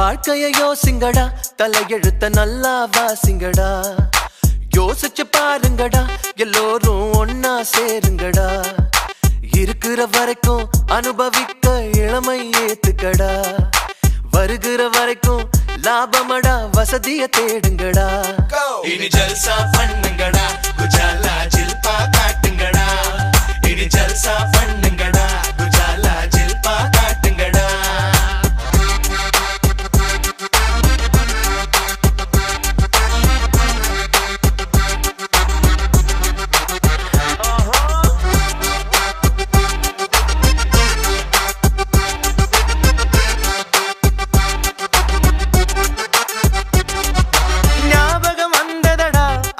வாழ்க்கைய யோசிங்கடா, தலையெழுத்த நல்லா வாசிங்கடா. யோசிச்சு பாருங்கடா, எல்லோரும் ஒன்னா சேருங்கடா. இருக்கிற வரைக்கும் அனுபவிக்க இளமை ஏத்துக்கடா. வருகிற வரைக்கும் லாபமடா, வசதிய தேடுங்கடா. இனி ஜல்சா பண்ணுங்கடா, குஜாலா ஜில்பா காட்டுங்கடா. இனி ஜல்சா பண்ணுங்கடா, குஜாலா ஜில்பா காட்டுங்கடா.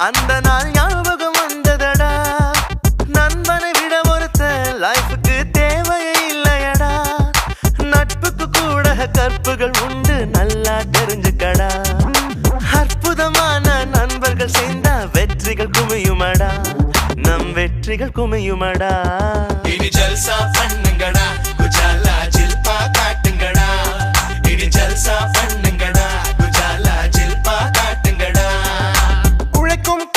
அந்த நாள் ஞாபகம் வந்ததடா. நண்பனை விட ஒருத்த லைஃபுக்கு தேவையே இல்லையடா. நட்புக்கு கூட கற்புகள் உண்டு, நல்லா தெரிஞ்சுக்கடா. அற்புதமான நண்பர்கள் சேர்ந்தா வெற்றிகள் குமியுமடா, நம் வெற்றிகள் குமியுமடா. இனி ஜல்சா பண்ணுங்கடா, குஜாலா ஜில்பா காட்டுங்கடா. இனி ஜல்சா பண்ணுங்கடா, குஜாலா ஜில்பா காட்டுங்கடா.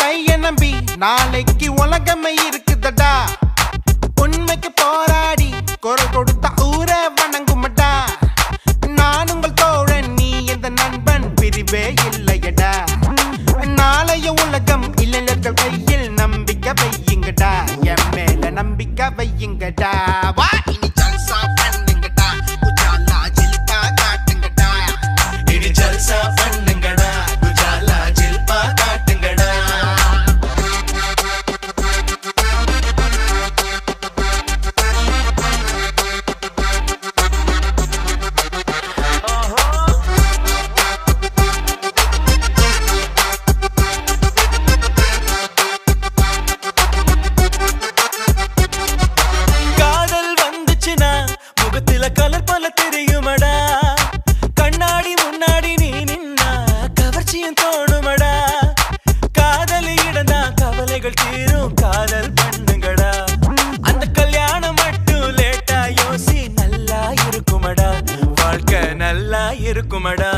கைய நம்பி நாளைக்கு உலகமே இருக்குதடா. உண்மைக்கு போராடி குரல் கொடுத்த ஊரை வணங்குமடா. நான் உங்கள் தோழன், நீ எந்த நண்பன், பிரிவே இல்லையடா. நாளைய உலகம் இளைஞர்கள் கையில், நம்பிக்கை வையுங்கடா. என் மேல நம்பிக்கை வையுங்கடா. வா இனி ஜல்சா பண்ணுங்கடா, குஜாலா ஜில்பா காட்டுங்கடா. இனி ஜல்சா பண்ணுங்கடா, குஜாலா ஜில்பா காட்டுங்கடா. கலர் பல தெரியுமடா. கண்ணாடி முன்னாடி நீ நின்னா கவர்ச்சியும் தோணுமடா. காதலி இடந்தா கவலைகள் தீரும், காதல் பண்ணுங்கடா. அந்த கல்யாணம் மட்டும் லேட்டா யோசி, நல்லா இருக்குமடா. வாழ்க்கை நல்லா இருக்குமடா.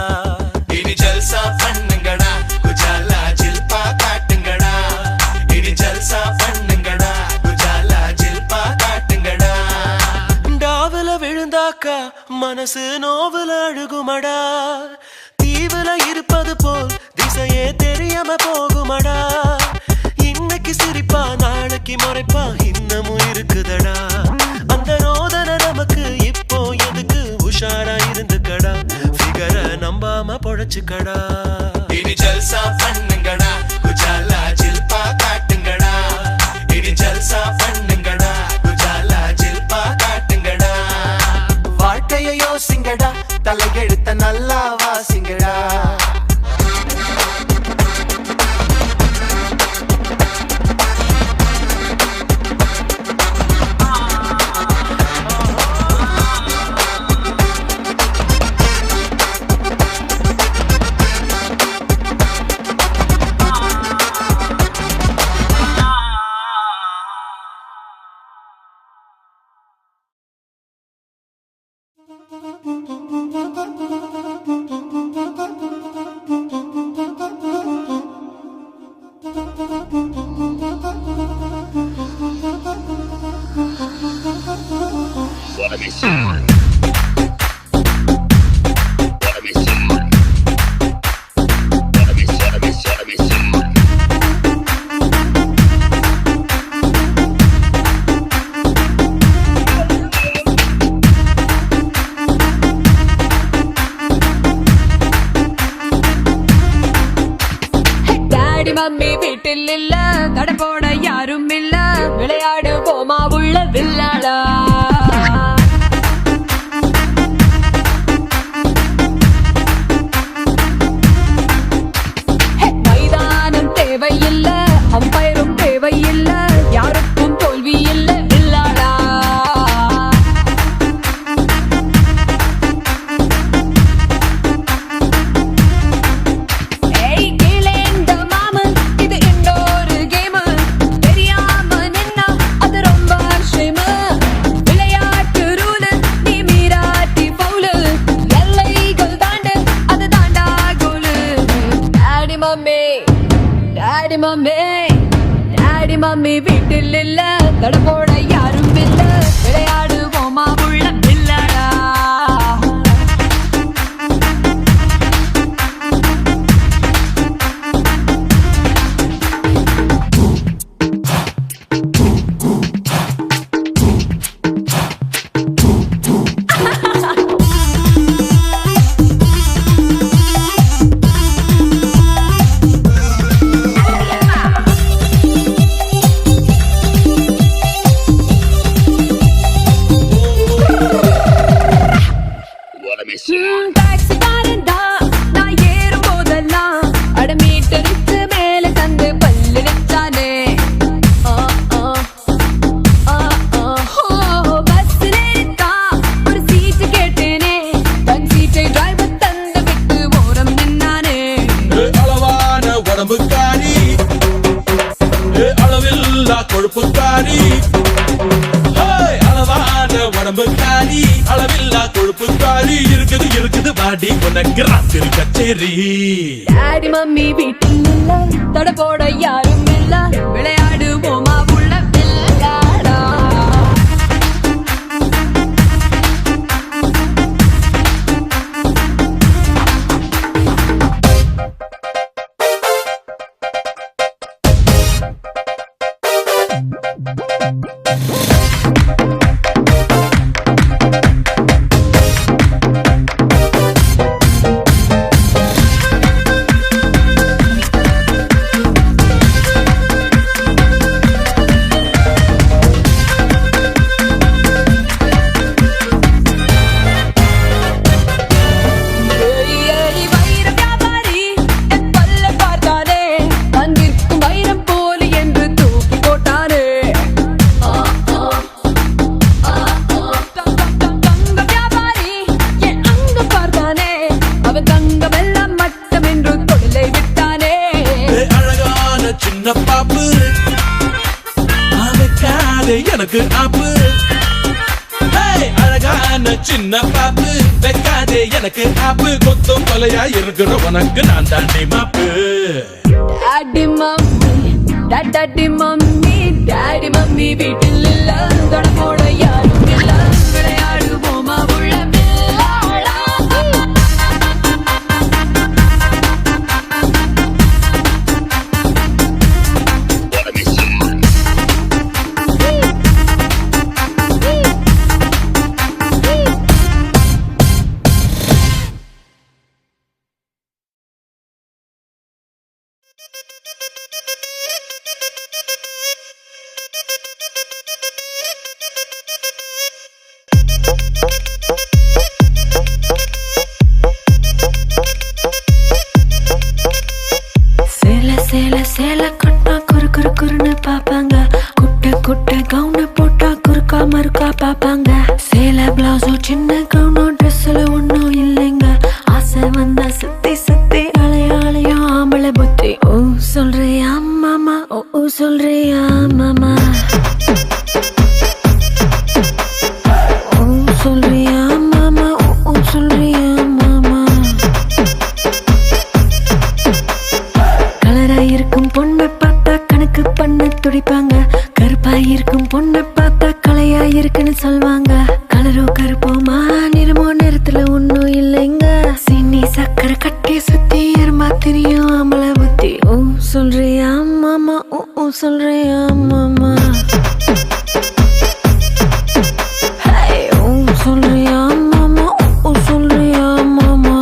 இனி ஜல்சா பண்ணுங்கடா, குஜாலா ஜில்பா காட்டுங்கடா. இனி ஜல்சா பண்ணுங்கடா, குஜாலா ஜில்பா காட்டுங்கடா. டாவுல விழுந்தாக்கா மனசு நோவுல அழுகுமடா. தீவுல இருப்பது போல் திசையே தெரியாம போகுமடா. இன்னைக்கு சிரிப்பா நாளைக்கு முறைப்பா இன்னமும் இருக்குதடா. அந்த ரோதனை நமக்கு இப்போ எதுக்கு, உஷாரா இருந்துக்கடா. ஃபிகர நம்பாம பொழைச்சுக்கடா. இனி ஜல்சா பண்ணுங்கடா, குஜாலா ஜில்பா காட்டுங்கடா. இனி ஜல்சா பண்ணுங்கடா, குஜாலா ஜில்பா காட்டுங்கடா. வாழ்க்கைய யோசிங்கடா, தலையெழுத்த நல்லா வாசிங்கடா. மம்மி வீட்டில் இல்ல, கடை போட யாரும் இல்ல, விளையாடு போமா உள்ள வில்லாடா. மைதானம் தேவையில்ல, அம்பயரும் தேவையில்ல, யாருக்கும் தோல்வி இல்ல வில்லாடா. டாடி மம்மி வீட்டில் இல்ல தட போட யாரும் இல்ல விளையாடுவோமா உள்ள பிள்ளடா கொழுப்புக்காரி அளவான உடம்புக்காரி அளவில்லா கொழுப்புக்காரி இருக்குது இருக்குது பாடி உனக்கு ராத்திரி கச்சேரி டாடி மம்மி வீட்டில் இல்ல தட போட யாரும் இல்ல விளையாடுவோமா உள்ள பிள்ளடா எனக்கு ஆப்பு அழகான சின்ன பாப்பு வைக்காதே எனக்கு ஆப்பு கொத்தும் கொலையா இருக்கிற உனக்கு நான் தாண்டி மாப்பு டாடி மம்மி வீட்டில் இல்ல தட போட யாரும் இல்ல விளையாடுவோமா உள்ள சேல கட்டா குறு குறு குறுன்னு பாப்பாங்க குட்டை குட்டை கவுன போட்டா குறுக்கா மறுக்கா பாப்பாங்க சேல பிளவுஸோ சின்ன கவுனோ ட்ரெஸ்ல ஒன்னும் இல்லைங்க ஆசை வந்தா சுத்தி சுத்தி அலையாளையோ ஆம்பளை புத்தி ஓ சொல்றியா மாமா ஓ சொல்றியா மாமா ஓ சொல்றியா மாமா ஓ சொல்றியா மாமா கலராயிருக்கும் பொண்ணை பார்த்தா கணக்கு பண்ண துடிப்பாங்க கருப்பாயிருக்கும் பொண்ணை பார்த்தா கலையாயிருக்குன்னு சொல்வாங்க கலரோ கருப்போமா நிறமோ நிறத்துல ஒன்னும் இல்லைங்க சீனி சக்கரை கட்டி சுத்தி எருமா தெரியும் ஆம்பளை புத்தி ஓ சொல்றியா மாமா ஓ சொல்றியா மாமா ஓ சொல்றியா மாமா ஓ சொல்றியா மாமா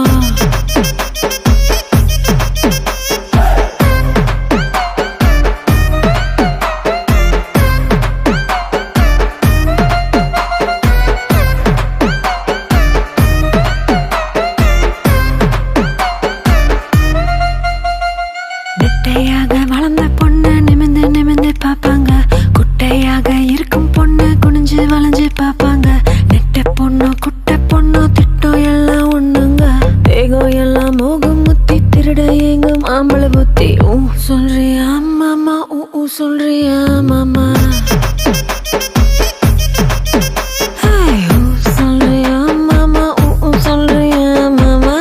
நெட்டையாக வளர்ந்த பொண்ணு நிமிந்து நிமிந்து பாப்பாங்க குட்டையாக இருக்கும் பொண்ணு குனிஞ்சு வளைஞ்சு பாப்பாங்க நெட்ட பொண்ணு குட்டை பொண்ணு திட்டம் எல்லாம் ஒண்ணுங்க தேகம் எல்லாம் மோகம் முத்தி திருட எங்கும் ஆம்பளை புத்தி ஊ சொல்றியா மாமா ஊ சொல்றியா மாமா சொல்றியா மாமா ஊ சொல்றியா மாமா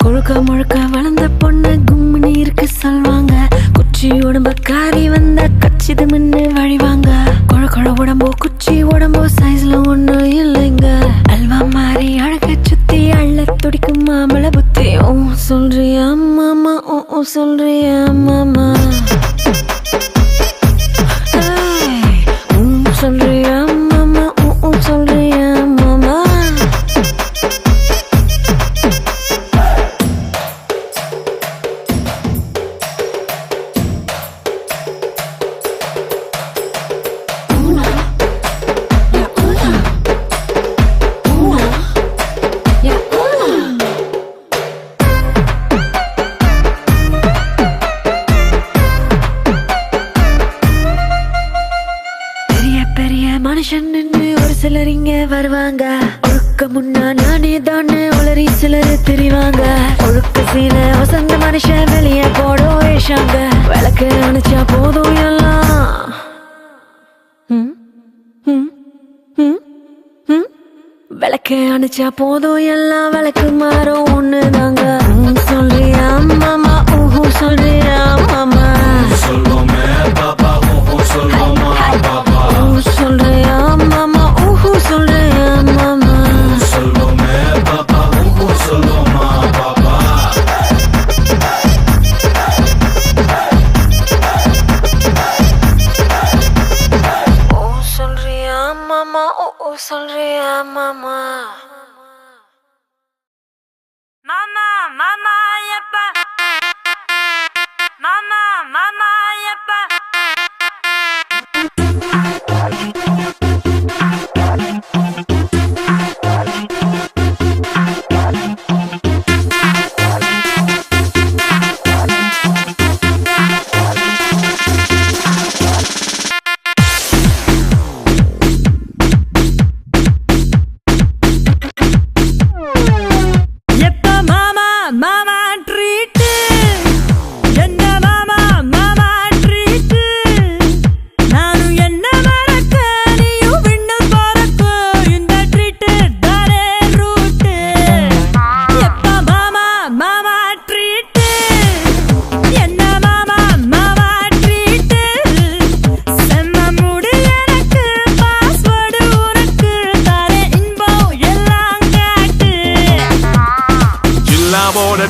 கொழுக்க முழுக்க வளர்ந்த சொல்றியா மாமா சொல்றியா மாமா சொல்றியா மாமா சொல்றியா மாமா மனுஷன் ஒரு சிலர் இங்க வருவாங்க ஒழுக்க முன்னா நானே தானே உளறி சிலர் தெரிவாங்க ஒழுக்க சீல வசந்த மனுஷன் வெளியே போட வேஷாங்க விளக்கு அணைச்சா போதும் எல்லாம் விளக்கு அணைச்சா போதும் எல்லாம் விளக்கு மாறும் ஒண்ணுதாங்க சொல்றியா மாமா சொல்றியா மாமா சொல்லுமே பாப்பா சொல்லுமா பாப்பா சொல்றியா மாமா சொல்றியா மாமா சொல்லுமே பாப்பா சொல்லுமா பாப்பா சொல்றியா மாமா சொல்றியா மாமா மாமா மாமா எப்ப மாமா மாமா எப்ப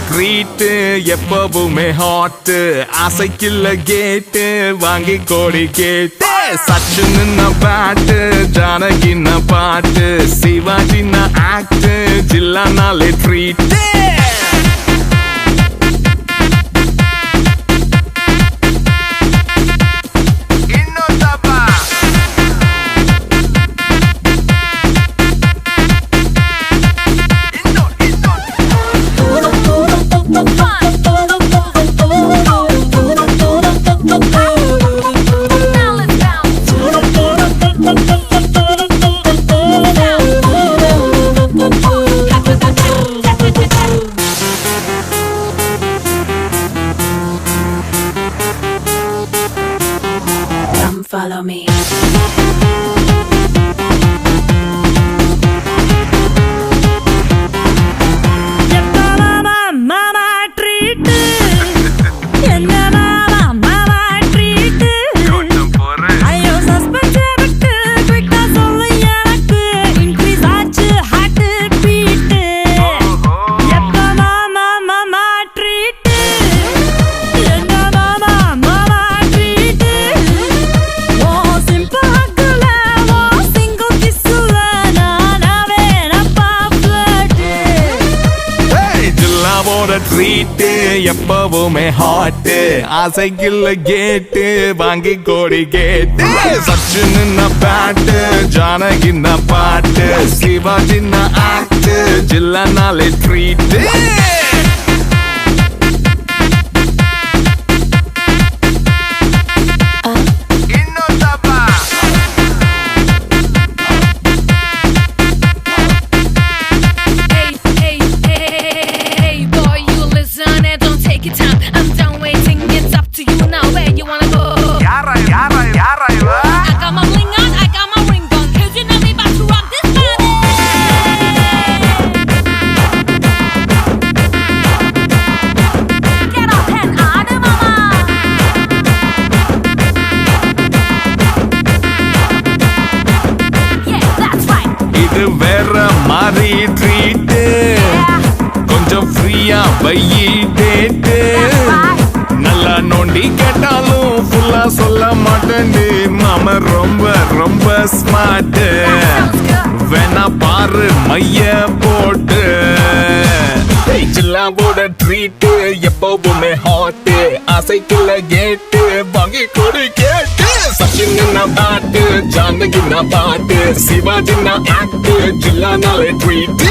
ட்ரீட் எப்பவுமே ஹாட் ஆசைக்குள்ள கேட்டு வாங்கி கோடி கேட்டு சச்சுன்னு பேட்டு ஜானகின்ன பாட்டு சிவாஜின்ன ஆக்ட் ஜில்லானாலே ட்ரீட் Follow me. ட்ரீட் எப்பவுமே ஹாட் ஆசைக்குள்ள கேட்டு வாங்கி கோடி கேட்டு சச்சுன்னு பேட்டு ஜானகின்ன பாட்டு சிவாஜின்ன ஆக்ட் ஜில்லானாலே ட்ரீட் வேற மாதிரி ட்ரீட் கொஞ்சம் ஃப்ரீயா வையி நான் சொல்ல மாட்டேன்டி மாம ரொம்ப ரொம்ப ஸ்மார்ட் வேணா பாரு மைய போட்டு ஜில்லாவோட ட்ரீட் எப்பவுமே ஹாட் அசைக்குள்ள கேட்டு வாங்கி கொடு கேட்டு சச்சின் பாட்டு ஜானகி பாட்டு சிவாஜி ஆக்ட் ஜில்லானாலே treat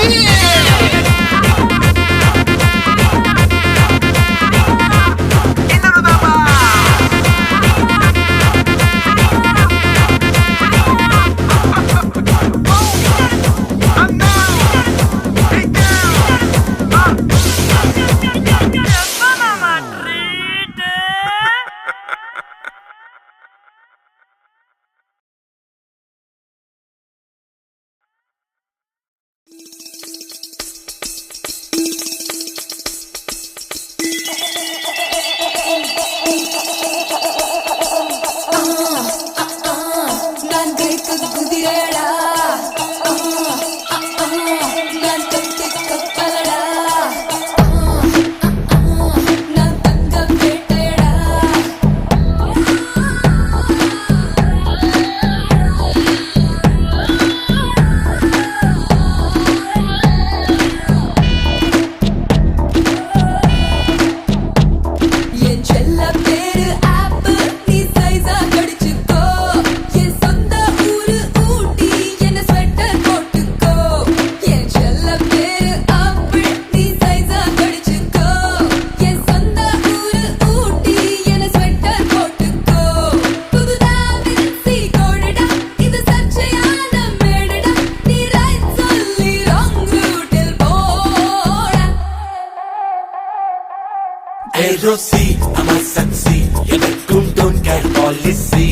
Rosie, I'm a sexy. எனக்கும் don't care policy.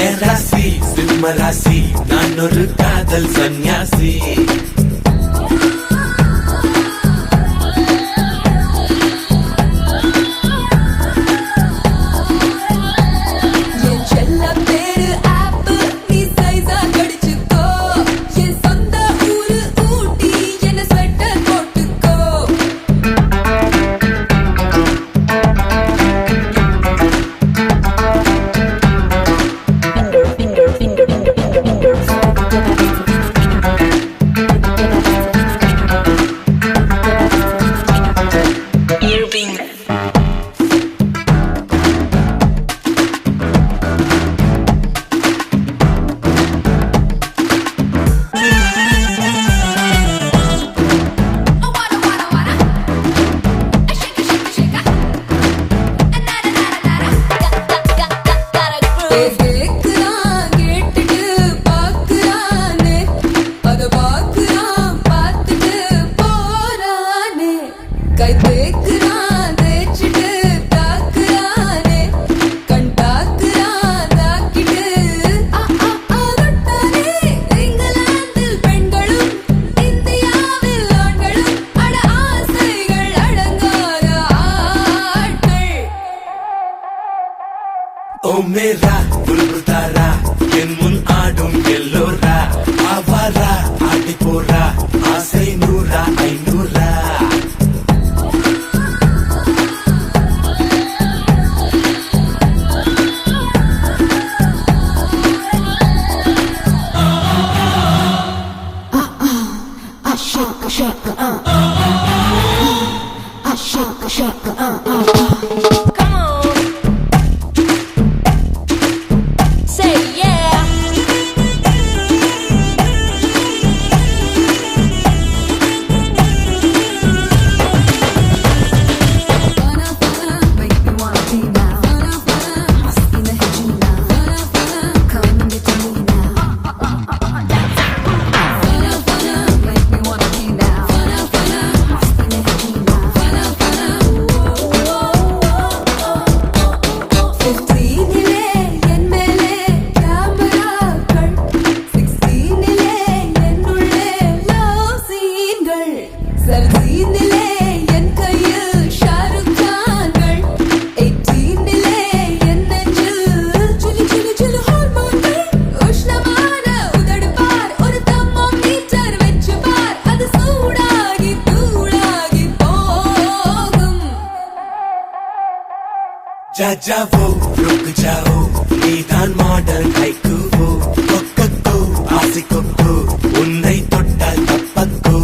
ஏன் ராசி சிம்ம ராசி நான் ஒரு காதல் சன்னியாசி. ஓ மேரா புல்புல் தாரா என் முன் ஆடும் எல்லோரா ஆவாரா ஆடி போரா ஆசை நூறா ஐநூறா Shaka shaka shaka shaka Come on. Say yeah. Make me wanna be now. Husky na hai jeena. Come and get to me now. Make me wanna be now. Husky na hai jeena. 15 என் மேலே கேமராக்கள் 16 என்னுள்ளே love சீன்கள் 17 என் கையில் ஷாருக் கான்கள் 18 என் நெஞ்சில் சுலு சுலு சுலு ஹார்மோன்கள் உஷ்ணமான உதடு பார் ஒரு thermometer வெச்சு பார் அது சூடாகி தூளாகி போகும் जा जाओ रुक जाओ நீதான் மாடல் ஹைக்கூவோ கொக்கோ ஆசை கொக்கோ உன்னை தொட்டால் தப்பக்கோ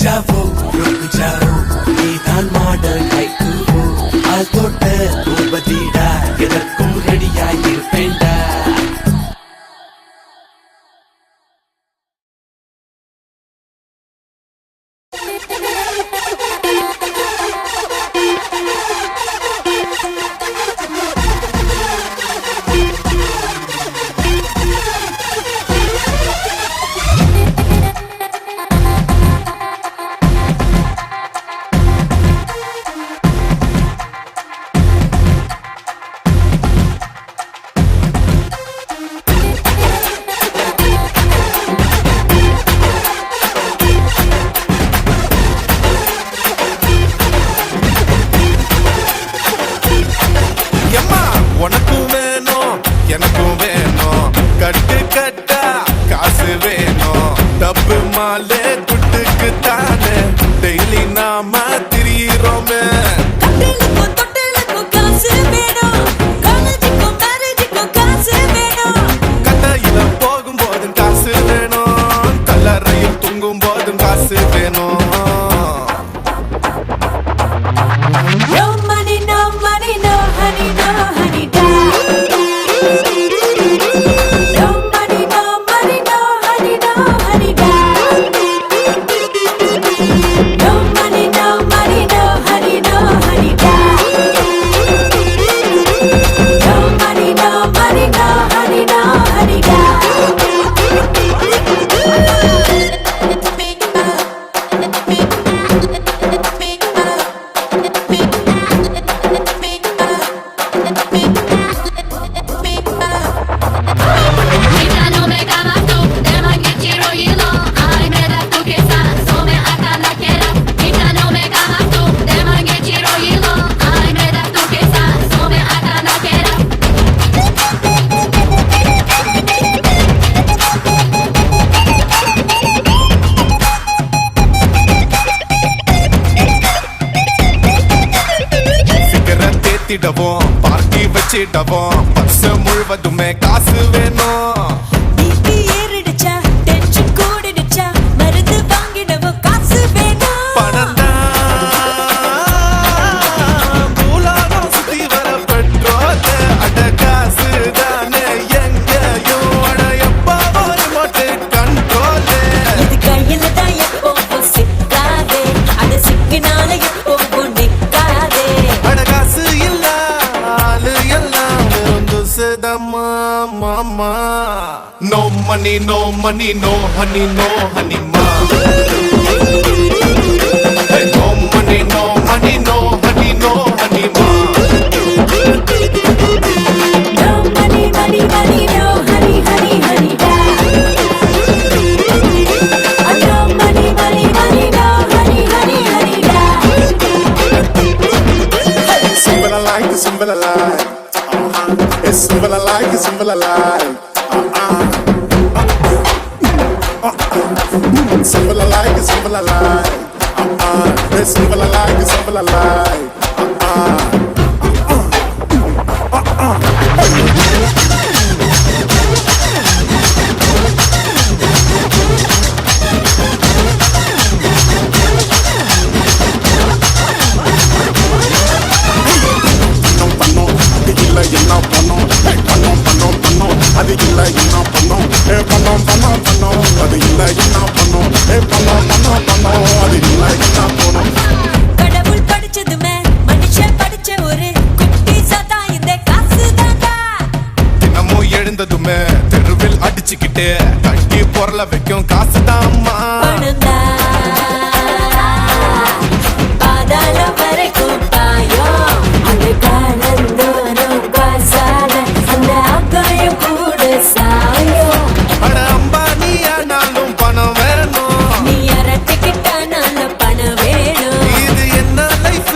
ஜாவோ ருக்கு ஜாவோ நீதான் மாடல் ஹைக்கூவோ ஆள் தொட்ட பூபதிடா எதற்கும் ரெடியாயிருப்பேன்டா எம்மா உனக்கும் வேணும் எனக்கும் வேணும் கட்டு கட்டா காசு வேணும் டப்பு மாலே துட்டுக்கு தானே டெய்லி நாம திரியிறோமே கட்டையில போகும்போதும் காசு வேணும் கல்லறையில் தூங்கும் போதும் காசு வேணும் திடவும் பார்ட்டி வச்சிடவும் பஸ் முழுவதுமே காசு வேணும் பணம் பூலாரம் சுத்தி வர பெட்ரோல் அட காசு தானே எங்கேயும் அட எப்ப ஒரு மொட்டை கண்ட்ரோல் அட காசு இல்ல ஆளு எல்லாம் துசுதம்மா மாமா no money no money no honey no honey மா no money no money no honey no honey மா Simple I like, it's simple I like. It's simple I like, it's simple I like. Simple I like, it's simple I like. It's simple I like, it's simple I like. அது இல்ல என்ன பண்ணோம் பண்ணோம் பண்ணோம் பண்ணோம் அது இல்ல என்ன பண்ணோம் பண்ணோம் அது இல்ல என்ன போனோம் கடவுள் படிச்சதுமே மனுஷன் படிச்ச ஒரு குட்டி சதா இந்த காசு தாண்டா தினமும் எழுந்ததுமே தெருவில் அடிச்சுக்கிட்டு கட்டி பொருள வைக்கும் காசு தாம்மா பாதாளம் வரைக்கும் பாயும் அது காலந்தோறும் காசால அந்த ஆகாயம் கூட சாயும் அட அம்பானி ஆனாலும் பணம் வேணும் நீ அரட்டிக்கிட்டானால பணம் வேணும் இது என்ன லைஃப்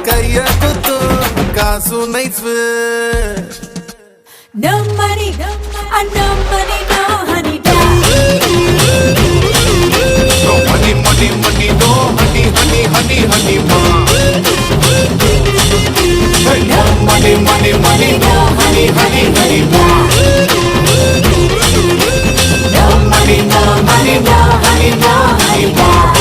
கைய குத்தும் காசு knife No money, no money, no honey, No money, money, money, no honey, honey, honey, honey, ma. Hey, no money, money, money, no honey, honey, honey, honey, more. No money, no money, no honey, no honey, more.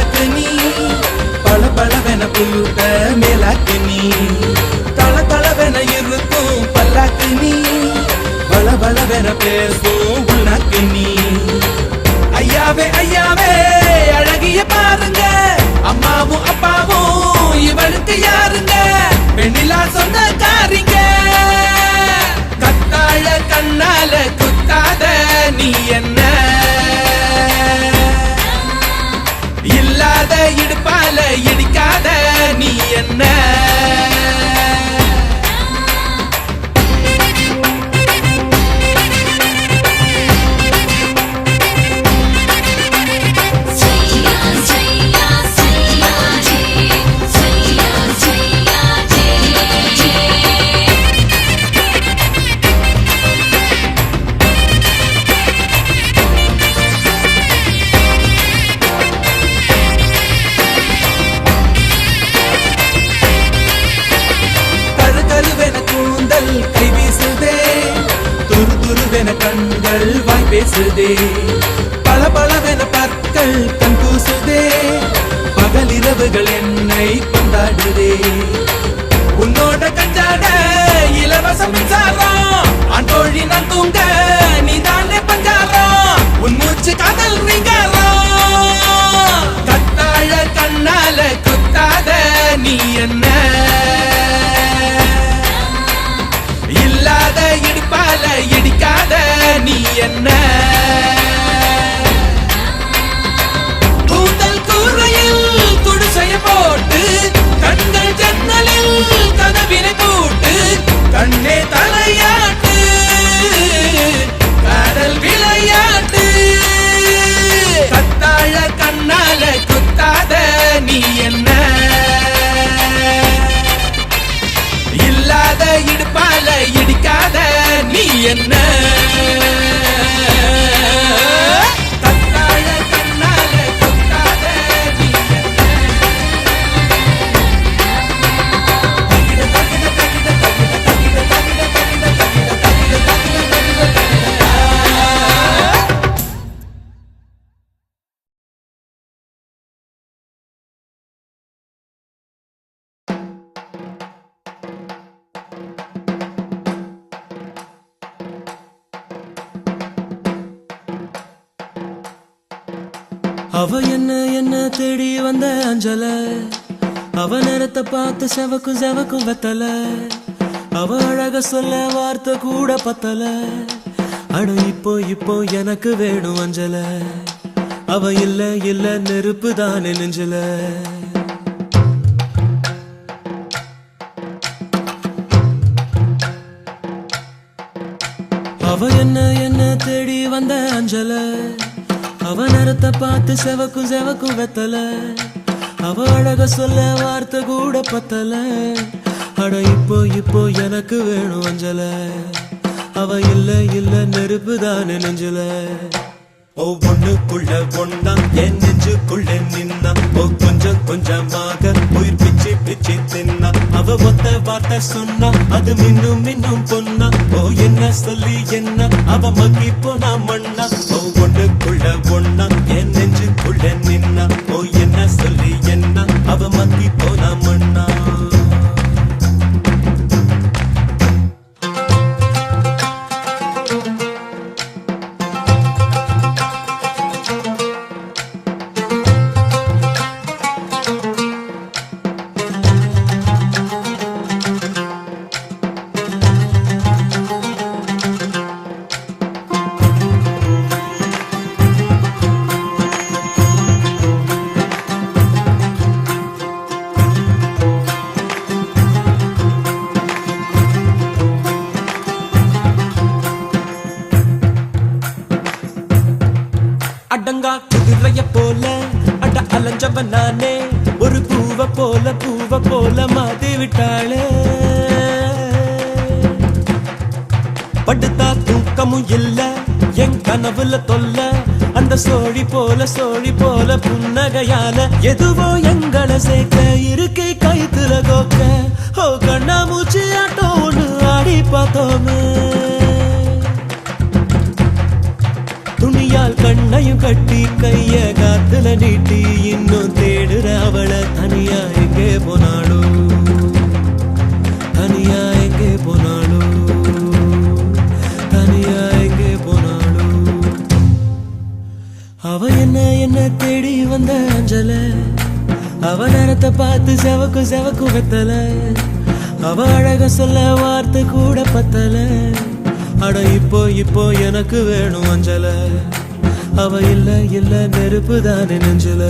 பல்லாக்கு நீ பல பலவென புல்லுட்ட மேலாக்கு நீ தள தளவென இருக்கும் பல்லாக்கு நீ பல பலவென பேசும் உள்நாக்கு நீ ஐயாவே ஐயாவே அழகிய பாருங்க அம்மாவும் அப்பாவும் இவளுக்கு யாருங்க பெண்ணிலா சொந்தக்காரிங்க கத்தாழ கண்ணால குத்தாத நீ என்ன இல்லாத இடுப்பால இடிக்காத நீ என்ன கண்கள் வாய் பேசுதே பல பலவென பற்கள் கண் கூசுதே பகலிரவுகள் என்னை கொண்டாடுதே உன்னோட கஞ்சாட இலவச மின்சாரம் ஆண்டோழி நான் தூங்க நீதானே பஞ்சாரம் உன் மூச்சு காதல் ரீங்காரம் கத்தாழ கண்ணால குத்தாத நீ என்ன இல்லாத இடுப்பால இடிக்காத நீ என்ன கூந்தல் கூரையில் குடிசைய போட்டு கண்கள் ஜன்னலில் கதவினை போட்டு கண்ணே தலையாட்டு கடல் விளையாட்டு கத்தாழ கண்ணால குத்தாத நீ என்ன இல்லாத இடுப்பால இடிக்காத நீ என்ன கத்தாழ கண்ணால குத்தாத நீ அவ என்ன தேடி வந்த அஞ்சல அவ நேரத்தை பார்த்து செவக்கும் செவக்கும் வெத்தல அவ அழக சொல்ல வார்த்தை கூட பத்தல அட இப்போ எனக்கு வேணும் அஞ்சல அவ இல்ல நெருப்பு தானே நெஞ்சல அவ என்ன தேடி வந்த அஞ்சல அவ நேரத்தை பார்த்து செவக்கும் வெத்தல அவ அழக சொல்ல வார்த்தை கூட பத்தல அட இப்போ எனக்கு வேணும் அஞ்சல அவ இல்ல நெருப்பு தானே நெஞ்சல ஒவ்வொன்னுக்குள்ள ஒன்னா என் நெஞ்சுக்குள்ள நின்னா கொஞ்சமாக உயிர் பிச்சு தின்னா அவ ஒத்த வார்த்தை சொன்னா அது மின்னும் பொன்னா என்ன சொல்லி என்ன அவ மக்கி போனா மண்ணா ஒவ்வொன்னுக்குள்ள ஒன்னா என் நெஞ்சுக்குள்ள நின்னா என்ன சொல்லி என்ன அவ மக்கி போனா மண்ணா அடங்கா குதிரைய போல அட அலைஞ்சவன் நானே ஒரு பூவ போல மாத்தி விட்டாளே படுத்தா தூக்கமும் இல்ல என் கனவுல தொல்ல அந்த சோழி போல புன்னகையால எதுவோ எங்களை சேர்க்க இருக்கை கைத்துல கோக்க கண்ணா மூச்சு ஆட்டோ ஒண்ணு ஆடி பார்த்தோமே துணியால் கண்ணையும் கட்டி கைய காத்துல நீட்டி இன்னும் தேடி வந்த அஞ்சல அவ நேரத்தை பார்த்து செவக்கு செவக்கு வெத்தல அவ அழக சொல்ல வார்த்தை கூட பத்தல அட இப்போ இப்போ எனக்கு வேணும் அஞ்சல அவ இல்ல இல்ல நெருப்பு தானே நெஞ்சல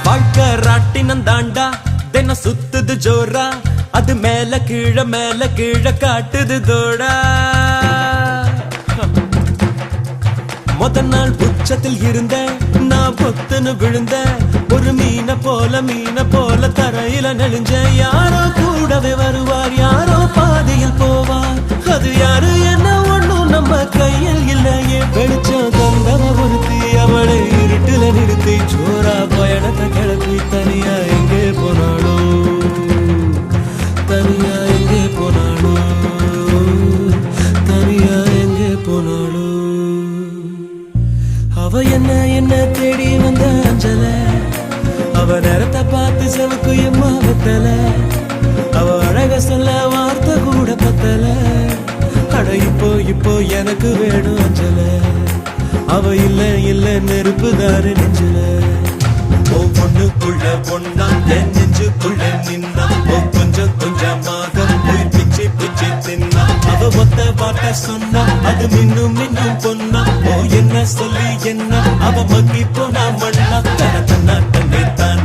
வாழ்க்கை ராட்டினம் தாண்டா தினம் சுத்துது ஜோரா அது மேல கீழ காட்டுது தோடா முத நாள் உச்சத்தில் இருந்த நான் பொத்துன்னு விழுந்த ஒரு மீன போல தரையில நெளிஞ்ச யாரோ கூடவே வருவார் யாரோ பாதையில் போவார் அது யாரு என்ன ஒண்ணும் நம்ம கையில் இல்லையே வெளிச்சம் தந்தவ ஒருத்தி அவளை இருட்டுல நிறுத்தி ஜோரா பயணத்தை கிளப்பி தனியா எங்கே போனாளோ தனியா எங்கே போனாளோ தனியா எங்கே போனாளோ அவ என்ன தேடி வந்த அஞ்சல அவ நேரத்தை பார்த்து செவக்கு எம்மா வெத்தல அவ அழக சொல்ல வார்த்தை கூட பத்தல அட இப்போ இப்போ எனக்கு வேணும் அஞ்சல அவ இல்ல இல்ல நெருப்பு தாரு நெஞ்சல ஓ பொண்ணுக்குள்ள பொண்ணா என் நெஞ்சுக்குள்ள நின்னா ஓ கொஞ்சம் கொஞ்சமாக உயிர் பிச்சு பிச்சு தின்னா அவ ஒத்த வார்த்தை சொன்னா அது மின்னும் மின்னும் பொன்னா ஓ என்ன சொல்லி என்ன அவ மக்கி போனா மண்ணா தன தன்னா தன்னை தான்